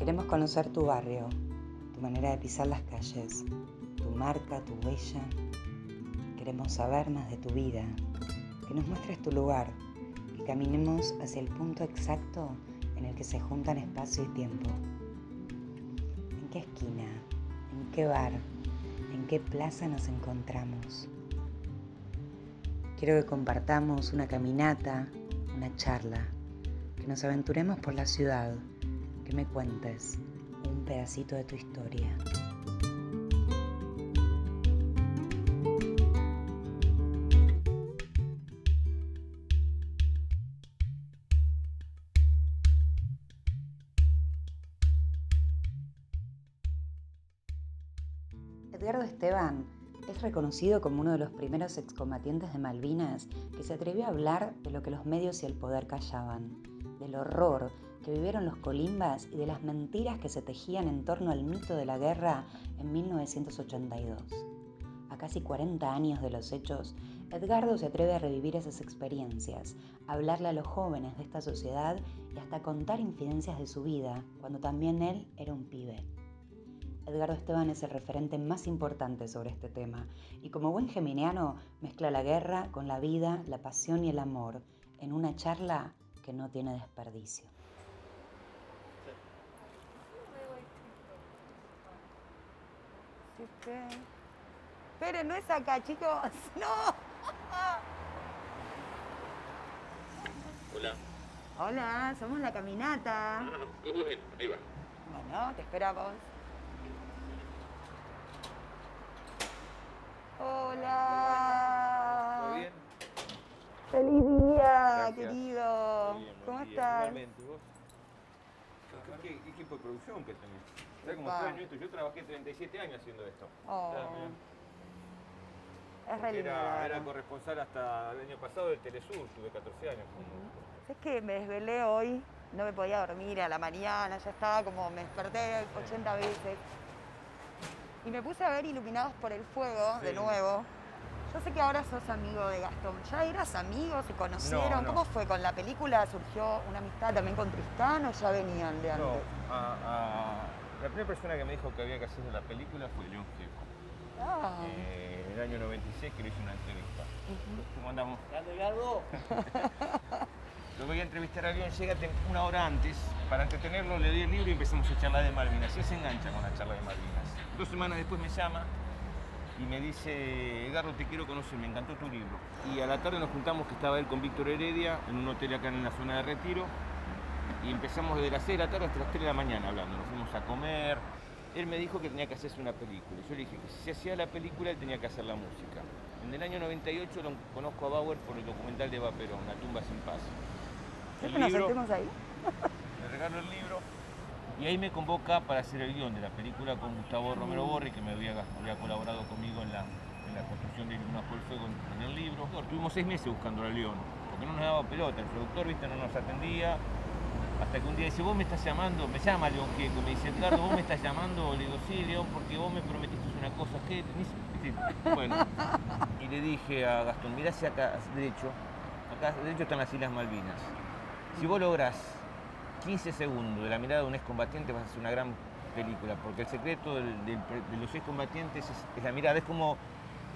Queremos conocer tu barrio, tu manera de pisar las calles, tu marca, tu huella. Queremos saber más de tu vida, que nos muestres tu lugar, que caminemos hacia el punto exacto en el que se juntan espacio y tiempo. ¿En qué esquina? ¿En qué bar? ¿En qué plaza nos encontramos? Quiero que compartamos una caminata, una charla, que nos aventuremos por la ciudad, que me cuentes un pedacito de tu historia. Edgardo Esteban es reconocido como uno de los primeros excombatientes de Malvinas que se atrevió a hablar de lo que los medios y el poder callaban, del horror que vivieron los colimbas y de las mentiras que se tejían en torno al mito de la guerra en 1982. A casi 40 años de los hechos, Edgardo se atreve a revivir esas experiencias, a hablarle a los jóvenes de esta sociedad y hasta contar infidencias de su vida, cuando también él era un pibe. Edgardo Esteban es el referente más importante sobre este tema y como buen geminiano mezcla la guerra con la vida, la pasión y el amor en una charla que no tiene desperdicio. Esperen, no es acá, chicos. ¡No! Hola. Hola, somos La Caminata. Qué bueno, ahí va. Bueno, te esperamos. Hola. ¿Todo bien? Feliz día, Gracias. querido. Todo bien, buen ¿Cómo día. estás? Igualmente, ¿vos? ¿Qué equipo de producción que tenés? ¿Sabés cómo extraño esto? Yo trabajé 37 años haciendo esto. Oh. Claro, mirá. Es re lindo, la Era verdad. corresponsal hasta el año pasado del Telesur, tuve 14 años. Es que me desvelé hoy, no me podía dormir a la mañana, ya estaba como, me desperté 80 veces. Y me puse a ver Iluminados por el Fuego Sí. de nuevo. Yo sé que ahora sos amigo de Gastón. ¿Ya eras amigo? ¿Se conocieron? No, no. ¿Cómo fue con la película? ¿Surgió una amistad también con Tristán o ya venían de antes? No, la primera persona que me dijo que había que hacer la película fue León Gieco. Ah, En el año 96 que le hice una entrevista. ¿Cómo andamos? Lo voy a entrevistar a León, llega una hora antes, para entretenerlo le doy el libro y empezamos a charlar de Malvinas. Y él se engancha con la charla de Malvinas. 2 semanas después me llama y me dice, Edgardo, te quiero conocer, me encantó tu libro. Y a la tarde nos juntamos, que estaba él con Víctor Heredia, en un hotel acá en la zona de Retiro, y empezamos desde las 6 de la tarde hasta las 3 de la mañana hablando. Nos fuimos a comer. Él me dijo que tenía que hacerse una película. Yo le dije que si se hacía la película, él tenía que hacer la música. En el año 98 lo conozco a Bauer por el documental de Eva Perón, La tumba sin paz. ¿Es que nos sentemos ahí? Le regalo el libro y ahí me convoca para hacer el guión de la película con Gustavo Romero Borri, que me había colaborado conmigo en la construcción de Iluminados por el Fuego en el libro. Tuvimos 6 meses buscando a León, porque no nos daba pelota, el productor, viste, no nos atendía. Hasta que un día dice, vos me estás llamando, me llama León Gieco, me dice, Edgardo, vos me estás llamando. Le digo, sí, León, porque vos me prometiste una cosa, ¿qué? Bueno, y le dije a Gastón, mirá hacia acá derecho están las Islas Malvinas. Si vos lográs 15 segundos de la mirada de un excombatiente, vas a hacer una gran película, porque el secreto de los excombatientes es la mirada. Es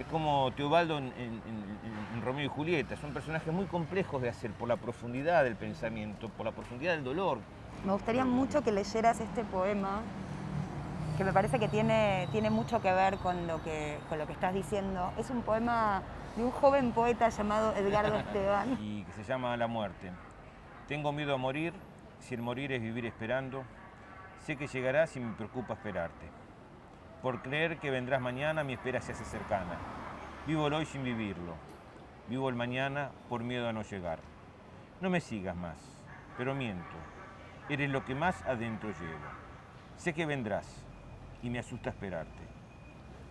como Teobaldo en Romeo y Julieta. Son personajes muy complejos de hacer por la profundidad del pensamiento, por la profundidad del dolor. Me gustaría mucho que leyeras este poema, que me parece que tiene mucho que ver con lo que estás diciendo. Es un poema de un joven poeta llamado Edgardo Esteban. Y que se llama La muerte. Tengo miedo a morir, si el morir es vivir esperando. Sé que llegarás y me preocupa esperarte. Por creer que vendrás mañana, mi espera se hace cercana. Vivo el hoy sin vivirlo. Vivo el mañana por miedo a no llegar. No me sigas más, pero miento. Eres lo que más adentro llevo. Sé que vendrás y me asusta esperarte.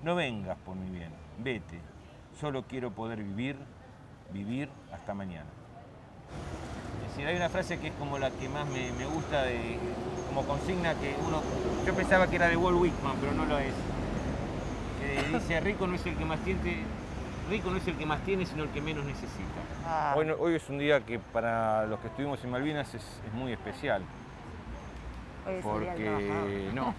No vengas por mi bien, vete. Solo quiero poder vivir hasta mañana. Es decir, hay una frase que es como la que más me gusta, como consigna que yo pensaba que era de Walt Whitman, pero no lo es. Que dice, rico no es el que más tiene, sino el que menos necesita. Ah. Hoy es un día que para los que estuvimos en Malvinas es muy especial. Hoy sería el porque trabajador. no,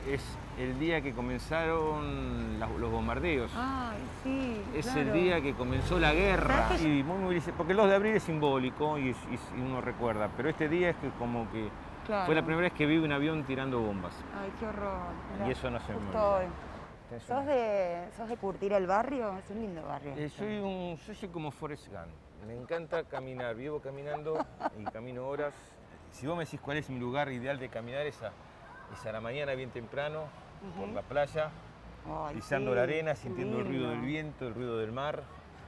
es el día que comenzaron los bombardeos. Ay, sí, Es claro. el día que comenzó la guerra. ¿Sabes que Y porque el 2 de abril es simbólico y uno recuerda, pero este día es que como que Claro. fue la primera vez que vi un avión tirando bombas. Ay, qué horror. Y eso no se me Justo olvida. hoy. ¿Sos de curtir el barrio? Es un lindo barrio. Yo soy como Forrest Gump. Me encanta caminar, vivo caminando y camino horas. Si vos me decís cuál es mi lugar ideal de caminar, es a la mañana bien temprano, por la playa, Ay, pisando sí, la arena, qué sintiendo el ruido del lindo. viento, el ruido del mar.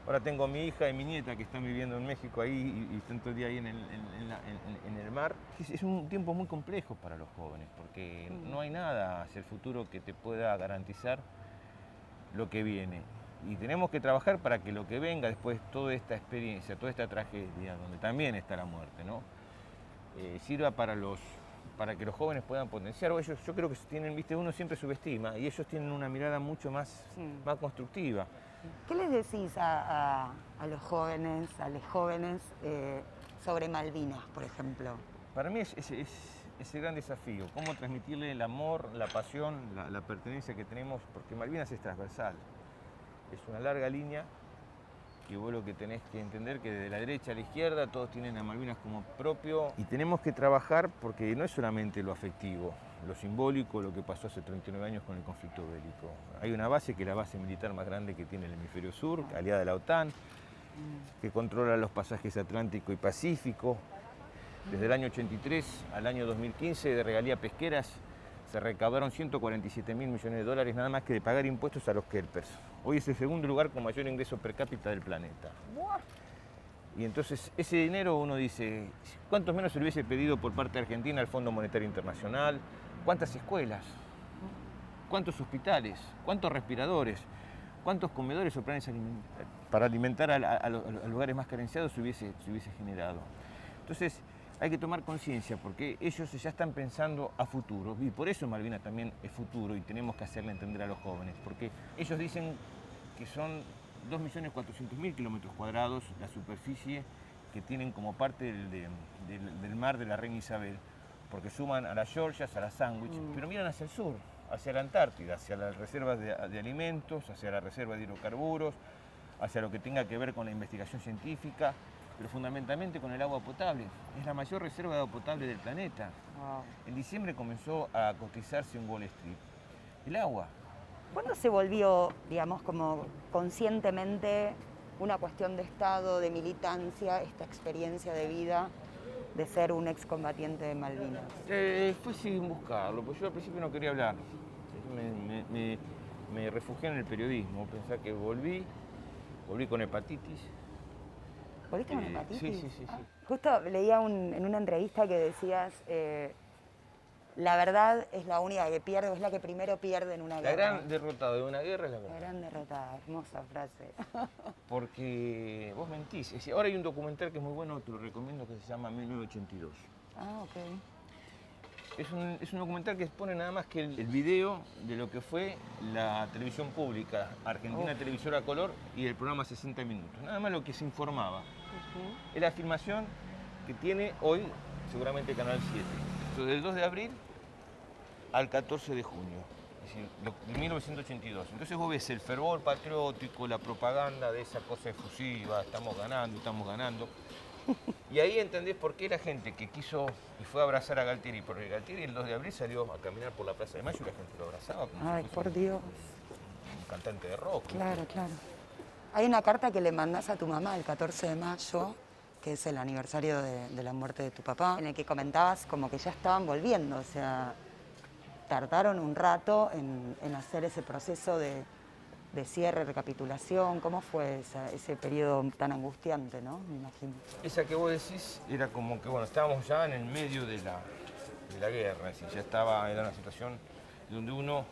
Ahora tengo a mi hija y mi nieta que están viviendo en México ahí y están todo el día ahí en el mar. Es un tiempo muy complejo para los jóvenes porque no hay nada hacia el futuro que te pueda garantizar lo que viene. Y tenemos que trabajar para que lo que venga después, toda esta experiencia, toda esta tragedia, donde también está la muerte, ¿no? Sirva para que los jóvenes puedan potenciar. Ellos, yo creo que tienen, viste, uno siempre subestima y ellos tienen una mirada mucho más constructiva. ¿Qué les decís a los jóvenes, sobre Malvinas, por ejemplo? Para mí es el gran desafío, cómo transmitirle el amor, la pasión, la pertenencia que tenemos, porque Malvinas es transversal. Es una larga línea que vos lo que tenés que entender que desde la derecha a la izquierda todos tienen a Malvinas como propio y tenemos que trabajar porque no es solamente lo afectivo, lo simbólico, lo que pasó hace 39 años con el conflicto bélico. Hay una base que es la base militar más grande que tiene el hemisferio sur, aliada de la OTAN, que controla los pasajes Atlántico y Pacífico. Desde el año 83 al año 2015 de regalías pesqueras se recaudaron 147.000 millones de dólares nada más que de pagar impuestos a los kelpers. Hoy es el segundo lugar con mayor ingreso per cápita del planeta. Y entonces ese dinero uno dice, ¿cuántos menos se le hubiese pedido por parte de Argentina al Fondo Monetario Internacional? ¿Cuántas escuelas? ¿Cuántos hospitales? ¿Cuántos respiradores? ¿Cuántos comedores o planes para alimentar a los lugares más carenciados se hubiese generado? Entonces, hay que tomar conciencia porque ellos ya están pensando a futuro y por eso Malvinas también es futuro y tenemos que hacerle entender a los jóvenes porque ellos dicen que son 2.400.000 kilómetros cuadrados la superficie que tienen como parte del mar de la Reina Isabel porque suman a las Georgias, a las Sandwich, pero miran hacia el sur, hacia la Antártida, hacia las reservas de alimentos, hacia la reserva de hidrocarburos, hacia lo que tenga que ver con la investigación científica, pero fundamentalmente con el agua potable. Es la mayor reserva de agua potable del planeta. Wow. En diciembre comenzó a cotizarse en Wall Street el agua. ¿Cuándo se volvió, digamos, como conscientemente una cuestión de Estado, de militancia, esta experiencia de vida de ser un excombatiente de Malvinas? Fue sin buscarlo, porque yo al principio no quería hablar. Me refugié en el periodismo, pensé que volví con hepatitis. ¿Volviste con hepatitis? Sí. Justo leía en una entrevista que decías, la verdad es la única que pierde, es la que primero pierde en una La guerra. gran derrotada de una guerra es la La verdad. gran derrotada, hermosa frase. Porque vos mentís. Es decir, ahora hay un documental que es muy bueno, te lo recomiendo, que se llama 1982. Ah, ok. Es un documental que expone nada más que el video de lo que fue la televisión pública, Argentina Televisora a Color y el programa 60 Minutos. Nada más lo que se informaba. Es la filmación que tiene hoy seguramente Canal 7. Del 2 de abril al 14 de junio, es decir, de 1982. Entonces vos ves el fervor patriótico, la propaganda de esa cosa efusiva, estamos ganando. Y ahí entendés por qué la gente que quiso y fue a abrazar a Galtieri, porque Galtieri el 2 de abril salió a caminar por la Plaza de Mayo y la gente lo abrazaba como Ay, si fuese por Dios. un cantante de rock. Claro, claro. Hay una carta que le mandás a tu mamá el 14 de mayo, que es el aniversario de la muerte de tu papá, en el que comentabas como que ya estaban volviendo, o sea, tardaron un rato en hacer ese proceso de cierre, recapitulación. ¿Cómo fue ese periodo tan angustiante, no? Me imagino. Esa que vos decís era como que, bueno, estábamos ya en el medio de la guerra, es decir, era una situación donde uno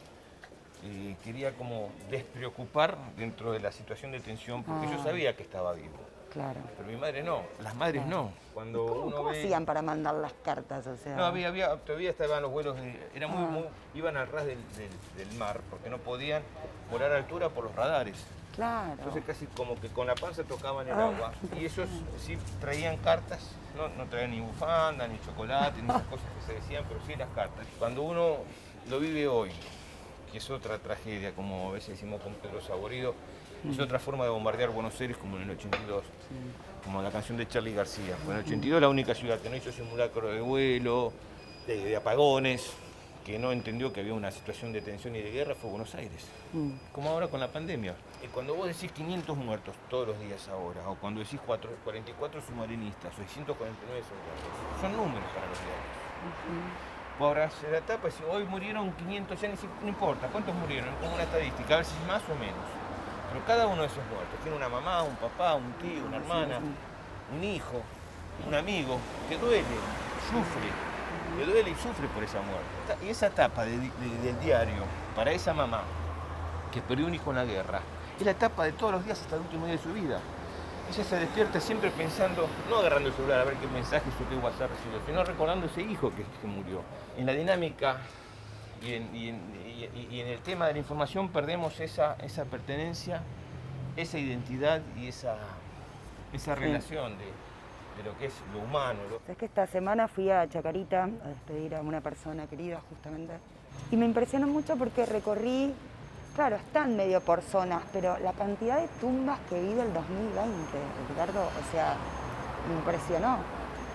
quería como despreocupar dentro de la situación de tensión, porque yo sabía que estaba vivo. Claro. Pero mi madre no, las madres no. Cuando ¿Cómo hacían para mandar las cartas? O sea... No, todavía estaban los vuelos, iban al ras del mar, porque no podían volar a altura por los radares. Claro. Entonces casi como que con la panza tocaban el agua. Y ellos sí traían cartas, no traían ni bufanda, ni chocolate, ni esas cosas que se decían, pero sí las cartas. Cuando uno lo vive hoy, que es otra tragedia, como a veces decimos con Pedro Saborido, es otra forma de bombardear Buenos Aires como en el 82, como la canción de Charly García. En el 82 la única ciudad que no hizo simulacro de vuelo, de apagones, que no entendió que había una situación de tensión y de guerra fue Buenos Aires. Como ahora con la pandemia. Cuando vos decís 500 muertos todos los días ahora, o cuando decís 44 submarinistas, o 649 soldados, son números para los diarios. Vos ahora se la tapa y si hoy murieron 500, ya no importa, ¿cuántos murieron? Como una estadística, a ver si es más o menos. Pero cada uno de esos muertos tiene una mamá, un papá, un tío, una hermana, un hijo, un amigo, que duele, sufre, le duele y sufre por esa muerte. Y esa etapa del diario, para esa mamá, que perdió un hijo en la guerra, es la etapa de todos los días hasta el último día de su vida. Ella se despierta siempre pensando, no agarrando el celular a ver qué mensaje o qué WhatsApp recibió, sino recordando ese hijo que murió. En la dinámica y en el tema de la información perdemos esa pertenencia, esa identidad y esa relación de lo que es lo humano. Es que esta semana fui a Chacarita a despedir a una persona querida justamente y me impresionó mucho porque recorrí, claro, están medio por zonas, pero la cantidad de tumbas que vi del 2020, Ricardo, o sea, me impresionó.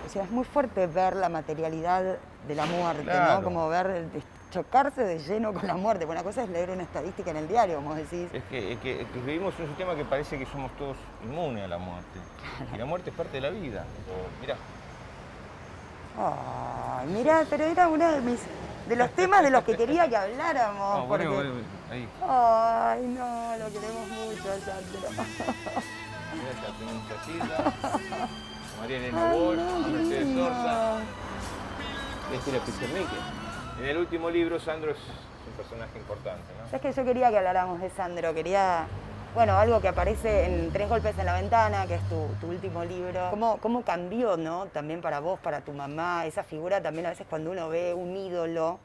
O sea, es muy fuerte ver la materialidad de la muerte, claro, ¿no? Como ver, chocarse de lleno con la muerte. Una cosa es leer una estadística en el diario, como decís. Es que vivimos un sistema que parece que somos todos inmunes a la muerte. Y la muerte es parte de la vida. Mirá. Ay, mirá, pero era uno de los temas de los que quería que habláramos. No, porque... bueno, ahí. Ay, no, lo queremos mucho, Sandro. María Elena Bosch, Mercedes Sosa, Estela Pizarnik. En el último libro, Sandro es un personaje importante, ¿no? Es que yo quería que habláramos de Sandro, bueno, algo que aparece en Tres golpes en la ventana, que es tu último libro. ¿Cómo cambió, no? También para vos, para tu mamá, esa figura también a veces cuando uno ve un ídolo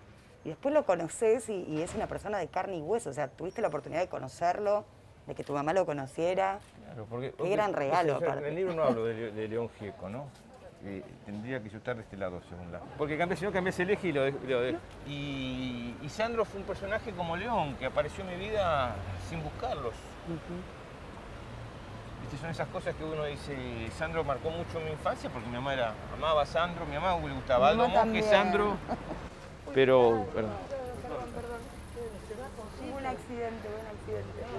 y después lo conoces y es una persona de carne y hueso, o sea, tuviste la oportunidad de conocerlo, de que tu mamá lo conociera. Claro, porque qué gran regalo. En el libro no hablo de León Gieco, ¿no? Tendría que yo estar de este lado, según la... Porque si no cambié el eje y lo dejo. Y Sandro fue un personaje como León, que apareció en mi vida sin buscarlos. ¿Viste? Son esas cosas que uno dice, Sandro marcó mucho mi infancia, porque mi mamá amaba a Sandro, mi mamá le gustaba Aldo Monge, Sandro, pero... Perdón. Un accidente.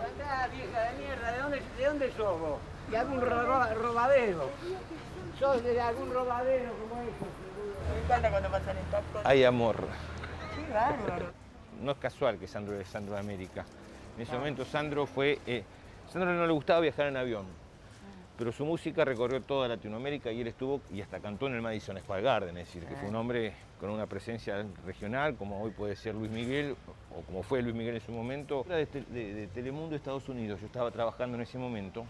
Andá, vieja de mierda, ¿de dónde sos vos? ¿De algún robadero? ¿Sos de algún robadero como eso? Me encanta cuando pasan estas cosas. Hay amor. Qué bárbaro. No es casual que Sandro es Sandro de América. En ese momento Sandro Sandro no le gustaba viajar en avión, pero su música recorrió toda Latinoamérica y él estuvo y hasta cantó en el Madison Square Garden, es decir, que fue un hombre con una presencia regional, como hoy puede ser Luis Miguel, o como fue Luis Miguel en su momento. Era de Telemundo, Estados Unidos, yo estaba trabajando en ese momento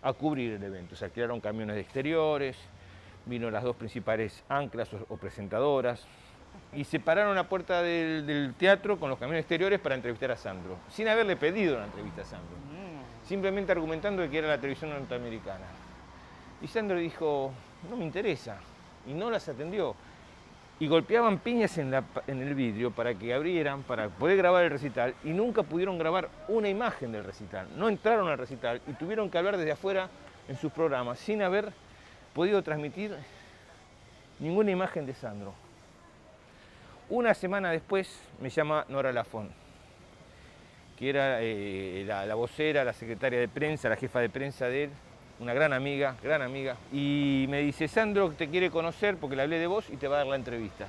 a cubrir el evento. Se alquilaron camiones de exteriores, vino las dos principales anclas o presentadoras, y se pararon a la puerta del teatro con los camiones exteriores para entrevistar a Sandro, sin haberle pedido una entrevista a Sandro, simplemente argumentando de que era la televisión norteamericana. Y Sandro dijo, no me interesa, y no las atendió. Y golpeaban piñas en el vidrio para que abrieran, para poder grabar el recital, y nunca pudieron grabar una imagen del recital. No entraron al recital y tuvieron que hablar desde afuera en sus programas, sin haber podido transmitir ninguna imagen de Sandro. Una semana después me llama Nora Lafont, que era la vocera, la secretaria de prensa, la jefa de prensa de él, una gran amiga, y me dice, Sandro te quiere conocer porque le hablé de vos y te va a dar la entrevista.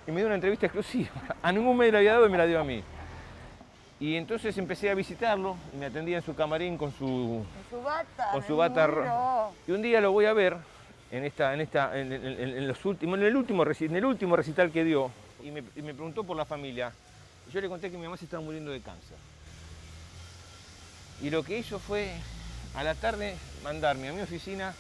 Y me dio una entrevista exclusiva, a ningún medio le había dado y me la dio a mí. Y entonces empecé a visitarlo y me atendía en su camarín con su bata roja. Y un día lo voy a ver en el último recital que dio y me preguntó por la familia. Y yo le conté que mi mamá se estaba muriendo de cáncer. Y lo que hizo fue a la tarde mandarme a mi oficina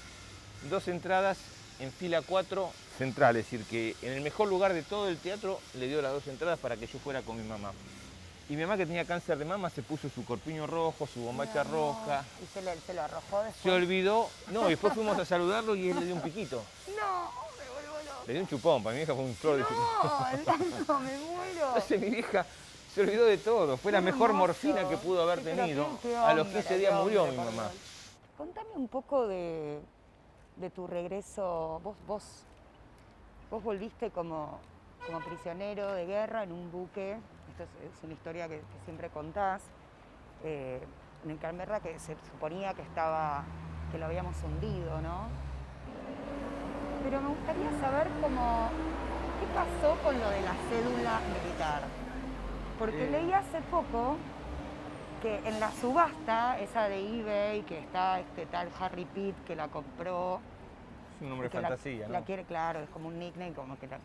2 entradas en fila 4 central, es decir, que en el mejor lugar de todo el teatro le dio las 2 entradas para que yo fuera con mi mamá. Y mi mamá, que tenía cáncer de mama, se puso su corpiño rojo, su bombacha roja. ¿Y se lo arrojó después? Se olvidó. No, y después fuimos a saludarlo y él le dio un piquito. No, me vuelvo loco. Le dio un chupón, para mi vieja fue un flor de chupón. No, me muero. Entonces mi vieja se olvidó de todo. Fue la mejor morfina que pudo haber tenido. A los 15 días murió mi mamá. Contame un poco de tu regreso. Vos volviste como prisionero de guerra en un buque. Esto es una historia que siempre contás. En el Canberra, que se suponía que lo habíamos hundido, ¿no? Pero me gustaría saber qué pasó con lo de la cédula militar. Porque leí hace poco que en la subasta, esa de eBay, que está este tal Harry Pitt que la compró. Es un nombre de fantasía, ¿no? La quiere, claro, es como un nickname, como que la...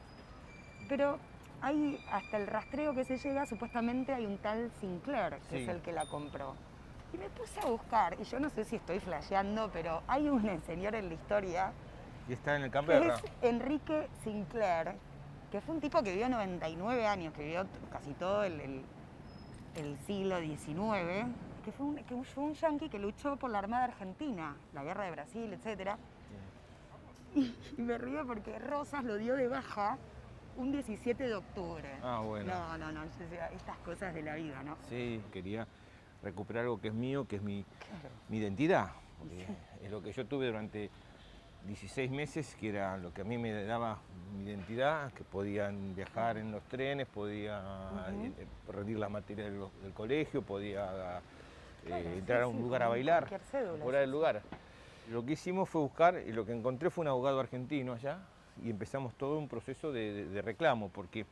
Pero hay, hasta el rastreo que se llega, supuestamente hay un tal Sinclair, que es el que la compró. Y me puse a buscar, y yo no sé si estoy flasheando, pero hay un señor en la historia... Y está en el que Canberra. es Enrique Sinclair, que fue un tipo que vivió 99 años, que vivió casi todo el siglo XIX, que fue un yanqui que luchó por la Armada Argentina, la Guerra de Brasil, etc. Y me río porque Rosas lo dio de baja un 17 de octubre. Ah, bueno. No, estas cosas de la vida, ¿no? Sí, quería recuperar algo que es mío, que es mi identidad. Es lo que yo tuve durante 16 meses, que era lo que a mí me daba mi identidad, que podían viajar en los trenes, podía rendir las materias del colegio, podía entrar a un lugar a bailar, fuera del lugar. Lo que hicimos fue buscar, y lo que encontré fue un abogado argentino allá, y empezamos todo un proceso de reclamo, porque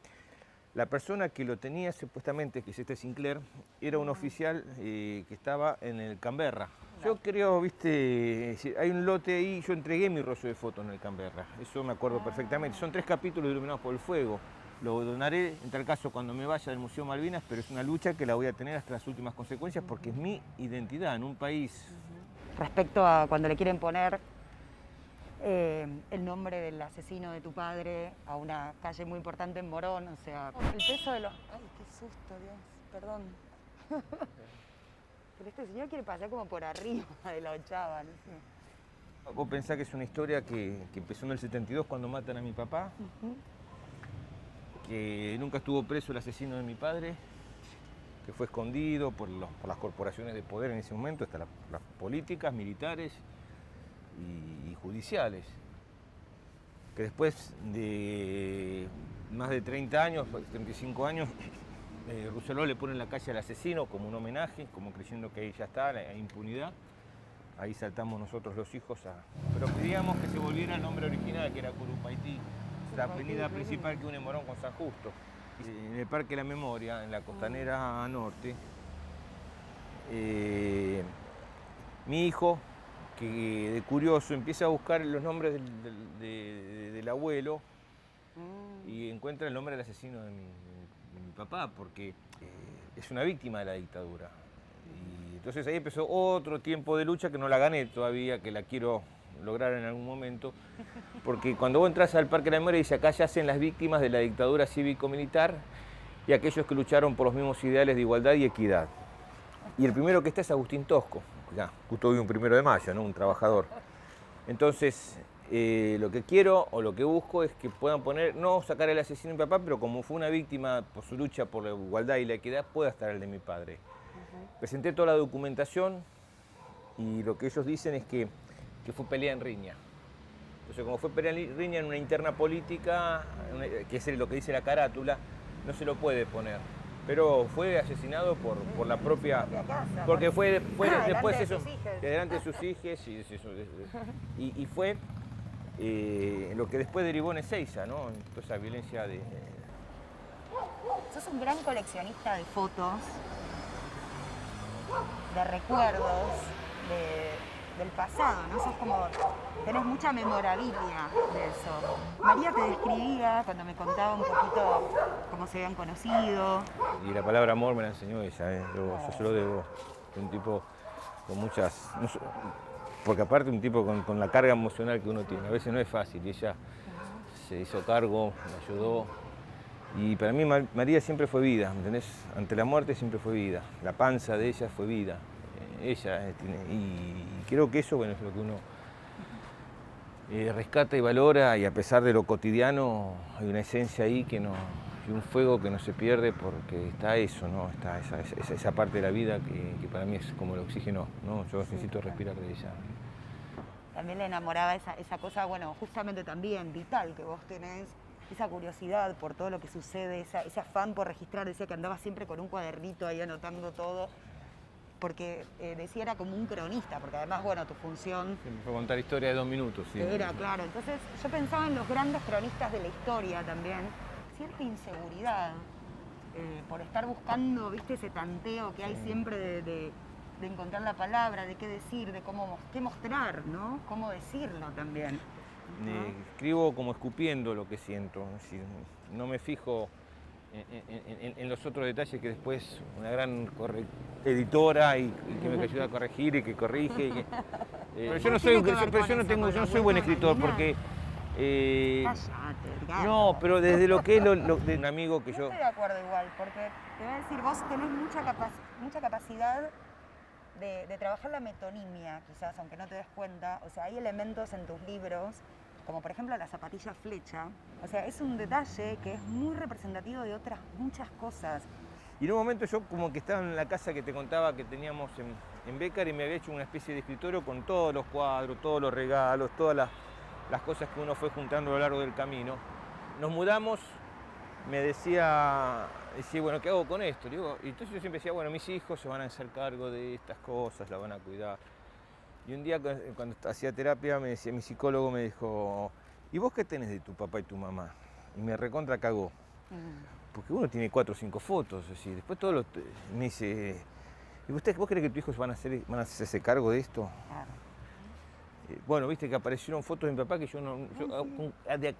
la persona que lo tenía supuestamente, que es este Sinclair, era un oficial que estaba en el Canberra. Yo creo, viste, hay un lote ahí, yo entregué mi rollo de fotos en el Canberra, eso me acuerdo perfectamente. Son 3 capítulos iluminados por el fuego. Lo donaré en tal caso cuando me vaya del Museo Malvinas, pero es una lucha que la voy a tener hasta las últimas consecuencias porque es mi identidad en un país. Respecto a cuando le quieren poner el nombre del asesino de tu padre a una calle muy importante en Morón, o sea, el peso de los... Ay, qué susto, Dios, perdón. Pero este señor quiere pasar como por arriba de la ochava, no sé. Vos pensás que es una historia que empezó en el 72 cuando matan a mi papá, que nunca estuvo preso el asesino de mi padre, que fue escondido por las corporaciones de poder en ese momento, hasta las políticas, militares y judiciales, que después de más de 30 años, 35 años, Rousselot le pone en la calle al asesino como un homenaje, como creyendo que ahí ya está, la impunidad. Ahí saltamos nosotros los hijos pero pedíamos que se volviera el nombre original, que era Curupaití, la avenida principal que une Morón con San Justo. En el Parque de la Memoria, en la Costanera Norte, mi hijo, que de curioso empieza a buscar los nombres del abuelo y encuentra el nombre del asesino de mi papá, porque es una víctima de la dictadura. Y entonces ahí empezó otro tiempo de lucha que no la gané todavía, que la quiero lograr en algún momento, porque cuando vos entras al Parque de la Memoria dice acá yacen las víctimas de la dictadura cívico-militar y aquellos que lucharon por los mismos ideales de igualdad y equidad. Y el primero que está es Agustín Tosco, ya, justo hoy un 1 de mayo, ¿no? Un trabajador. Entonces, lo que quiero o lo que busco es que puedan poner, no sacar el asesino de mi papá, pero como fue una víctima por su lucha por la igualdad y la equidad, pueda estar el de mi padre. Presenté toda la documentación y lo que ellos dicen es que fue pelea en riña. Entonces, como fue pelea en riña en una interna política, que es lo que dice la carátula, no se lo puede poner. Pero fue asesinado por la propia... Porque fue después eso, delante de sus hijos, y fue lo que después derivó en Ezeiza, ¿no? Toda esa violencia de... Sos un gran coleccionista de fotos, de recuerdos, del pasado, ¿no? Sos como... Tenés mucha memorabilia de eso. María te describía cuando me contaba un poquito cómo se habían conocido. Y la palabra amor me la enseñó ella, ¿eh? Yo se lo debo. Un tipo con muchas... No, porque aparte un tipo con la carga emocional que uno tiene. A veces no es fácil y ella se hizo cargo, me ayudó. Y para mí María siempre fue vida, ¿entendés? Ante la muerte siempre fue vida. La panza de ella fue vida. Ella tiene, y creo que eso, bueno, es lo que uno rescata y valora, y a pesar de lo cotidiano hay una esencia ahí que no, y un fuego que no se pierde, porque está eso, ¿no? Está esa parte de la vida que para mí es como el oxígeno, ¿no? Yo necesito respirar de ella. También le enamoraba esa cosa, bueno, justamente también vital que vos tenés, esa curiosidad por todo lo que sucede, ese afán por registrar. Decía que andaba siempre con un cuadernito ahí anotando todo, porque decía era como un cronista, porque además, bueno, tu función... Siempre fue contar historia de 2 minutos. Sí. Era, claro. Entonces yo pensaba en los grandes cronistas de la historia también, cierta inseguridad por estar buscando, viste, ese tanteo que hay siempre de encontrar la palabra, de qué decir, de qué mostrar, ¿no? Cómo decirlo también. Escribo como escupiendo lo que siento, es decir, no me fijo en los otros detalles que después una gran editora y que me ayuda a corregir y que corrige. Y que, pero yo no soy buen escritor porque... no, pero desde lo que es de un amigo que yo... yo... No estoy de acuerdo igual, porque te voy a decir, vos tenés mucha capacidad de trabajar la metonimia, quizás, aunque no te des cuenta. O sea, hay elementos en tus libros, como por ejemplo la zapatilla flecha. O sea, es un detalle que es muy representativo de otras muchas cosas. Y en un momento yo como que estaba en la casa que te contaba que teníamos en Bécar, y me había hecho una especie de escritorio con todos los cuadros, todos los regalos, todas las cosas que uno fue juntando a lo largo del camino. Nos mudamos, me decía, bueno, ¿qué hago con esto? Digo, y entonces yo siempre decía, bueno, mis hijos se van a hacer cargo de estas cosas, la van a cuidar. Y un día cuando hacía terapia me decía, mi psicólogo me dijo, ¿y vos qué tenés de tu papá y tu mamá? Y me recontra cagó. Porque uno tiene 4 o 5 fotos, es decir, después todo me dice, ¿y vos crees que tus hijos van a hacerse cargo de esto? Claro. Bueno, viste que aparecieron fotos de mi papá que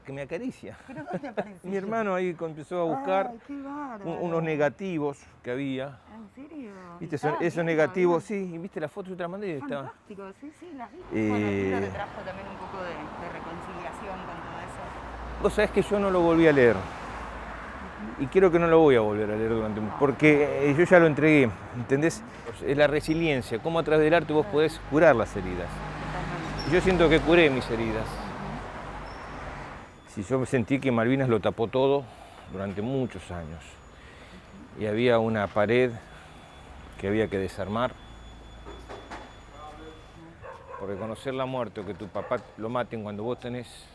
que me acaricia. ¿Pero dónde apareció? Mi hermano ahí empezó a buscar unos negativos que había. ¿En serio? ¿Viste esos negativos? Sí, y viste las fotos, yo te las mandé y estaba. Fantástico, sí, las vi. Bueno, el libro te trajo también un poco de reconciliación con todo eso. Vos sabés que yo no lo volví a leer. Y creo que no lo voy a volver a leer porque yo ya lo entregué, ¿entendés? Es la resiliencia, cómo a través del arte vos podés curar las heridas. Yo siento que curé mis heridas. Si yo sentí que Malvinas lo tapó todo durante muchos años. Y había una pared que había que desarmar. Por reconocer la muerte o que tu papá lo maten cuando vos tenés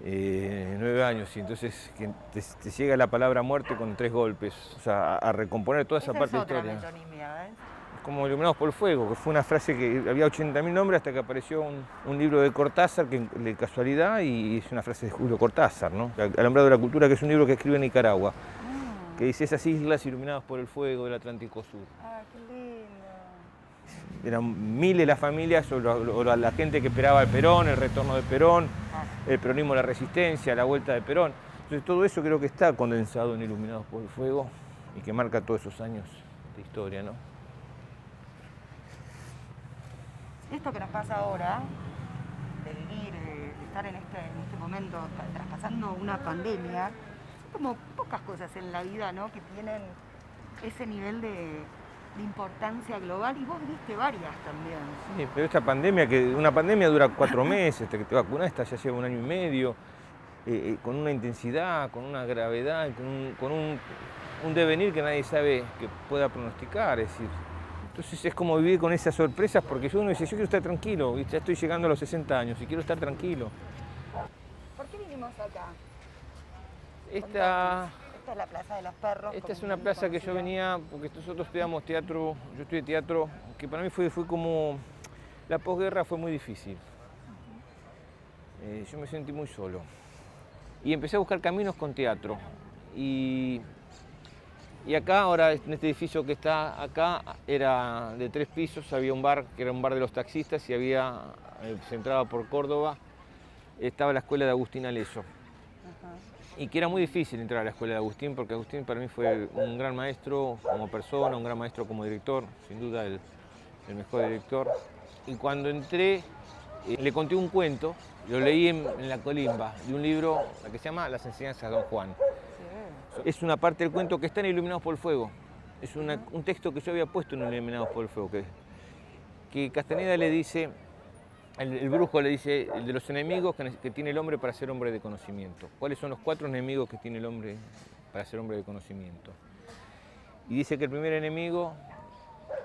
9 años, y entonces que te llega la palabra muerte con 3 golpes, o sea, a recomponer toda esa parte de historia. Metonimia, ¿eh? Como Iluminados por el Fuego, que fue una frase que había 80.000 nombres hasta que apareció un libro de Cortázar, que de casualidad, y es una frase de Julio Cortázar, ¿no? Alambrado de la Cultura, que es un libro que escribe en Nicaragua, que dice esas islas iluminadas por el fuego del Atlántico Sur. Ah, qué lindo. Eran miles las familias o la gente que esperaba el Perón, el retorno de Perón, el peronismo, la resistencia, la vuelta de Perón. Entonces todo eso creo que está condensado en Iluminados por el Fuego y que marca todos esos años de historia, ¿no? Esto que nos pasa ahora, de vivir, de estar en este momento traspasando una pandemia, son como pocas cosas en la vida, ¿no? Que tienen ese nivel de importancia global, y vos viste varias también. Sí, pero esta pandemia, una pandemia dura 4 meses, hasta que te vacunás, esta ya lleva 1 año y medio, con una intensidad, con una gravedad, con un devenir que nadie sabe que pueda pronosticar, es decir. Entonces es como vivir con esas sorpresas, porque uno dice, yo quiero estar tranquilo, ya estoy llegando a los 60 años y quiero estar tranquilo. ¿Por qué vinimos acá? Esta es la Plaza de los Perros. Esta es una plaza que yo venía, porque nosotros estudiamos teatro, yo estudié teatro, que para mí fue como, la posguerra fue muy difícil. Yo me sentí muy solo. Y empecé a buscar caminos con teatro. Y acá, ahora, en este edificio que está acá, era de 3 pisos, había un bar, que era un bar de los taxistas, y había, se entraba por Córdoba, estaba la escuela de Agustín Aleso. Y que era muy difícil entrar a la escuela de Agustín, porque Agustín para mí fue un gran maestro como persona, un gran maestro como director, sin duda el mejor director. Y cuando entré, le conté un cuento, lo leí en la colimba, de un libro que se llama Las enseñanzas de Don Juan. Es una parte del cuento que está en Iluminados por el Fuego. Es un texto que yo había puesto en Iluminados por el Fuego, que Castaneda le dice, el brujo le dice, de los enemigos que tiene el hombre para ser hombre de conocimiento. ¿Cuáles son los 4 enemigos que tiene el hombre para ser hombre de conocimiento? Y dice que el primer enemigo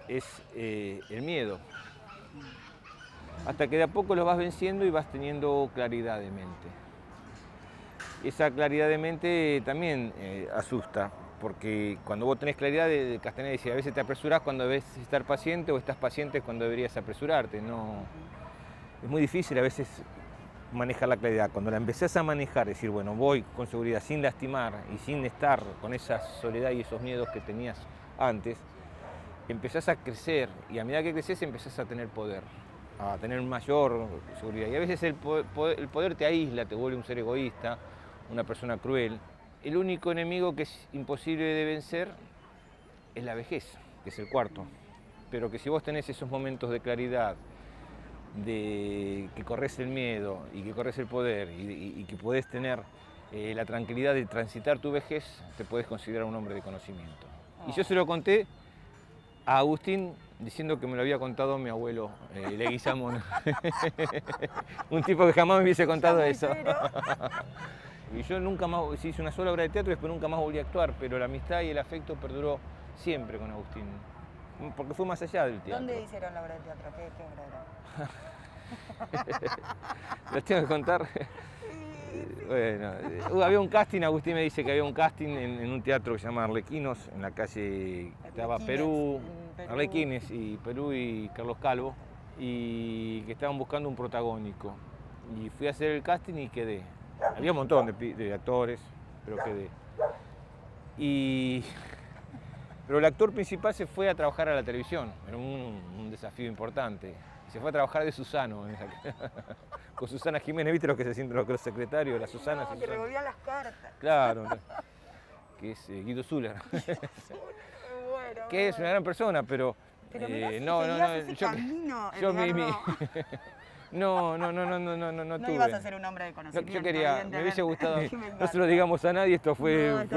es el miedo. Hasta que de a poco lo vas venciendo y vas teniendo claridad de mente. Esa claridad de mente también asusta, porque cuando vos tenés claridad, Castaneda dice, a veces te apresurás cuando debes estar paciente o estás paciente cuando deberías apresurarte. No, es muy difícil a veces manejar la claridad. Cuando la empezás a manejar, decir, bueno, voy con seguridad, sin lastimar y sin estar con esa soledad y esos miedos que tenías antes, empezás a crecer y a medida que creces empezás a tener poder, a tener mayor seguridad. Y a veces el poder te aísla, te vuelve un ser egoísta, una persona cruel. El único enemigo que es imposible de vencer es la vejez, que es el 4. Pero que si vos tenés esos momentos de claridad, de que corres el miedo y que corres el poder y que podés tener la tranquilidad de transitar tu vejez, te podés considerar un hombre de conocimiento. Y yo se lo conté a Agustín diciendo que me lo había contado mi abuelo Leguizamón. Un tipo que jamás me hubiese contado eso. Y yo nunca más, hice una sola obra de teatro y después nunca más volví a actuar, pero la amistad y el afecto perduró siempre con Agustín, porque fue más allá del teatro. ¿Dónde hicieron la obra de teatro? ¿Qué obra era? ¿Los tengo que contar? Bueno, había un casting, Agustín me dice que había un casting en un teatro que se llama Arlequinos, en la calle, estaba Perú, Arlequines y Perú y Carlos Calvo, y que estaban buscando un protagónico. Y fui a hacer el casting y quedé. Había un montón de actores, pero quedé. Pero el actor principal se fue a trabajar a la televisión, era un desafío importante. Se fue a trabajar de Susano, con Susana Jiménez, ¿viste lo que se sienten los secretarios? La Susana. No, que revolvían las cartas. Claro, que es Guido Zuller. Bueno, que es una gran persona, pero mirá si no, ese camino, no no tuve. ibas a ser un hombre de conocimiento. Yo quería, me hubiese gustado, Me encanta. no se lo digamos a nadie, esto fue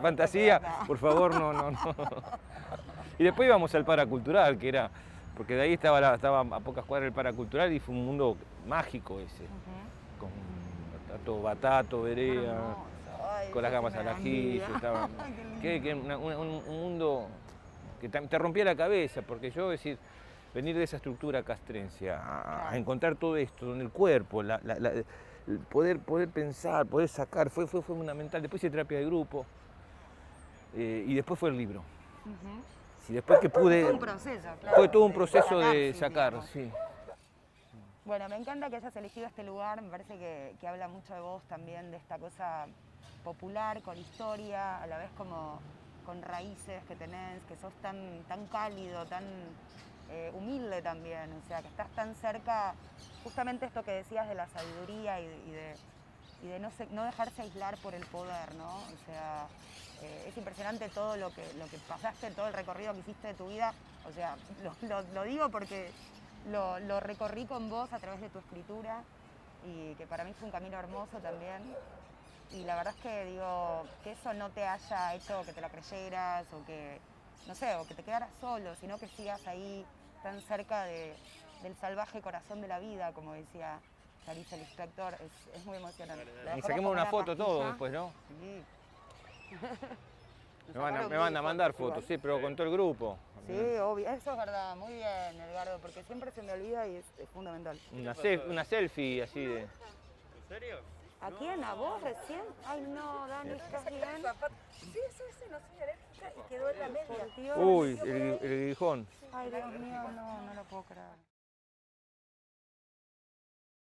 fantasía, por favor, no. Y después íbamos al paracultural, que era, porque de ahí estaba a pocas cuadras del paracultural y fue un mundo mágico ese, con Batato, Berea, con las gamas al ajillo, un mundo que te rompía la cabeza, porque yo, decir, venir de esa estructura castrense a encontrar todo esto, donde el cuerpo, el poder pensar, poder sacar, fue fundamental. Después hice terapia de grupo y después fue el libro. Sí, después que pude... Fue un proceso, claro. Fue todo un proceso de sacar, sí. Bueno, me encanta que hayas elegido este lugar, me parece que habla mucho de vos también, de esta cosa popular, con historia, a la vez como con raíces que tenés, que sos tan cálido, tan humilde también, o sea, que estás tan cerca, justamente esto que decías de la sabiduría y de no dejarse aislar por el poder, ¿no? O sea, es impresionante todo lo que pasaste, todo el recorrido que hiciste de tu vida, o sea, lo digo porque lo recorrí con vos a través de tu escritura y que para mí fue un camino hermoso también. Y la verdad es que digo, que eso no te haya hecho que te la creyeras o que, no sé, o que te quedaras solo, sino que sigas ahí tan cerca del salvaje corazón de la vida, como decía Clarissa Lispector, es muy emocionante. Y saquemos una foto todo después, ¿no? Sí. Me van a mandar fotos, sí, pero con todo el grupo. Sí, obvio, eso es verdad, muy bien, Edgardo, porque siempre se me olvida y es fundamental. Una selfie así de... ¿En serio? ¿A quién? ¿A vos recién? Ay, no, Dani, ¿estás bien? Sí, no soy alérgica y quedó en la media. Por Dios. Uy, el guijón. Ay, Dios mío, no lo puedo creer.